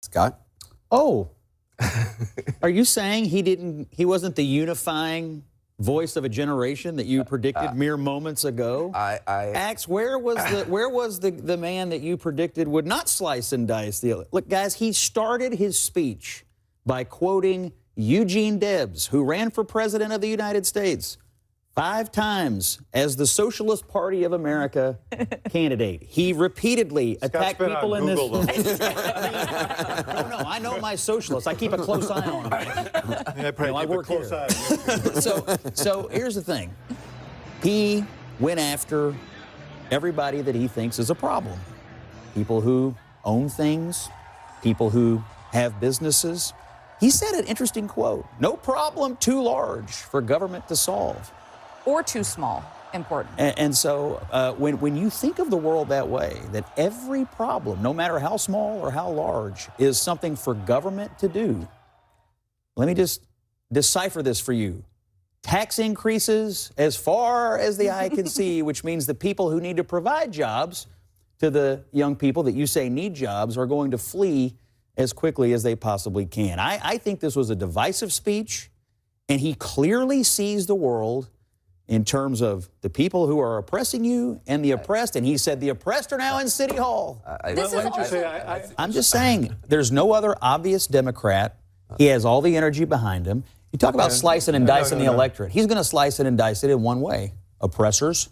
Scott? Oh, are you saying he wasn't the unifying voice of a generation that you predicted mere moments ago? Axe, where was the man that you predicted would not slice and dice the? Look, guys, he started his speech by quoting Eugene Debs, who ran for president of the United States 5 times as the Socialist Party of America candidate. He repeatedly attacked people in this. No, I know my socialists. I keep a close eye on them. I work here. So here's the thing. He went after everybody that he thinks is a problem. People who own things, people who have businesses. He said an interesting quote: "No problem too large for government to solve." Or too small, important. And so when you think of the world that way, that every problem, no matter how small or how large, is something for government to do, let me just decipher this for you. Tax increases as far as the eye can see, which means the people who need to provide jobs to the young people that you say need jobs are going to flee as quickly as they possibly can. I think this was a divisive speech, and he clearly sees the world in terms of the people who are oppressing you and the oppressed. And he said the oppressed are now in City Hall. I'm just saying, there's no other obvious Democrat. He has all the energy behind him. You talk about slicing and dicing the electorate. He's going to slice it and dice it in one way: oppressors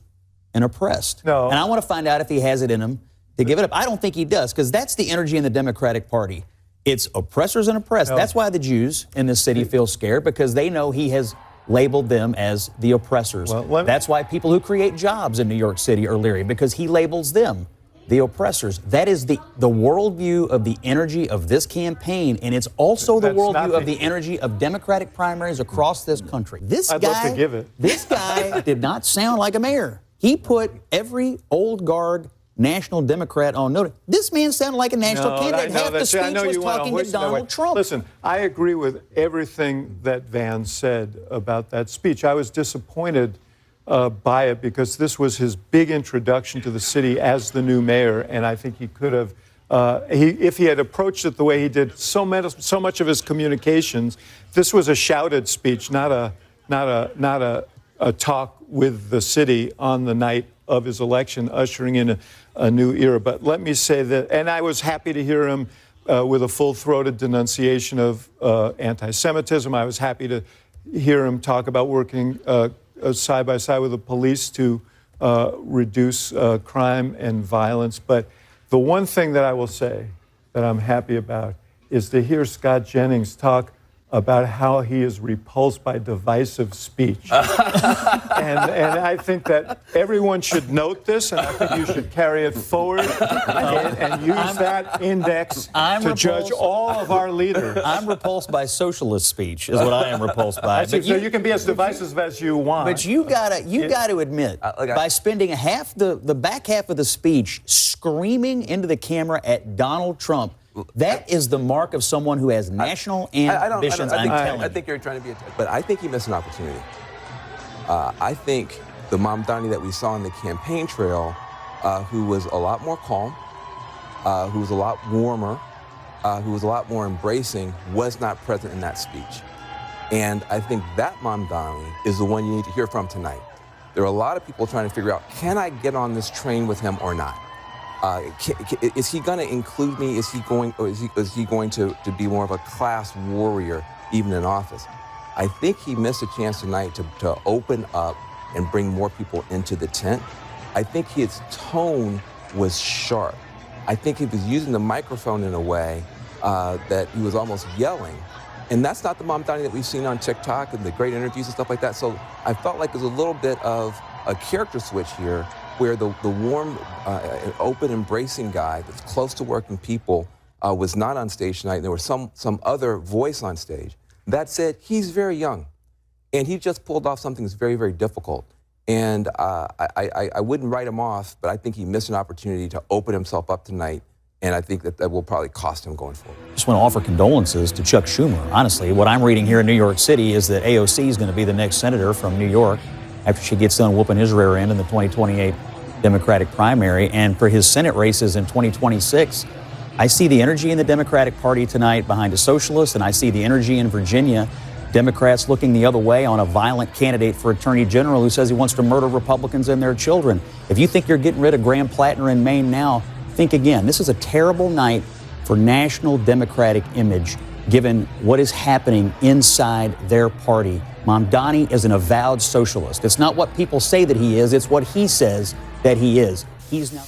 and oppressed. And I want to find out if he has it in him to give it up. I don't think he does, because that's the energy in the Democratic Party. It's oppressors and oppressed. That's why the Jews in this city feel scared, because they know he has labeled them as the oppressors. That's why people who create jobs in New York City are leery, because he labels them the oppressors. That is the worldview of the energy of this campaign, and it's also the worldview of the energy of Democratic primaries across this country. This guy did not sound like a mayor. He put every old guard national Democrat on notice. This man sounded like a national candidate. Half the speech was talking to Donald Trump. Listen, I agree with everything that Van said about that speech. I was disappointed by it, because this was his big introduction to the city as the new mayor, and I think he could have, if he had approached it the way he did so much of his communications. This was a shouted speech, not a talk with the city on the night of his election, ushering in a new era. But let me say that, and I was happy to hear him with a full-throated denunciation of anti-Semitism. I was happy to hear him talk about working side by side with the police to reduce crime and violence. But the one thing that I will say that I'm happy about is to hear Scott Jennings talk about how he is repulsed by divisive speech. and I think that everyone should note this, and I think you should carry it forward and use that index to judge all of our leaders. I'm repulsed by socialist speech, is what I am repulsed by. So you can be as divisive as you want. But you gotta admit, by spending the back half of the speech screaming into the camera at Donald Trump, that is the mark of someone who has national ambitions. I think you're trying to be, but I think he missed an opportunity. I think the Mamdani that we saw on the campaign trail, who was a lot more calm, who was a lot warmer, who was a lot more embracing, was not present in that speech. And I think that Mamdani is the one you need to hear from tonight. There are a lot of people trying to figure out, can I get on this train with him or not? Is he going to include me? Is he going to be more of a class warrior, even in office? I think he missed a chance tonight to open up and bring more people into the tent. I think his tone was sharp. I think he was using the microphone in a way that he was almost yelling. And that's not the Mamdani that we've seen on TikTok and the great interviews and stuff like that. So I felt like there's a little bit of a character switch here, where the warm, open, embracing guy that's close to working people was not on stage tonight, and there was some other voice on stage. That said, he's very young, and he just pulled off something that's very, very difficult. And I wouldn't write him off, but I think he missed an opportunity to open himself up tonight, and I think that will probably cost him going forward. Just want to offer condolences to Chuck Schumer. Honestly, what I'm reading here in New York City is that AOC is going to be the next senator from New York after she gets done whooping his rear end in the 2028 Democratic primary. And for his Senate races in 2026, I see the energy in the Democratic Party tonight behind a socialist, and I see the energy in Virginia. Democrats looking the other way on a violent candidate for attorney general who says he wants to murder Republicans and their children. If you think you're getting rid of Graham Plattner in Maine now, think again. This is a terrible night for national Democratic image, given what is happening inside their party. Mamdani is an avowed socialist. It's not what people say that he is, it's what he says that he is. He's now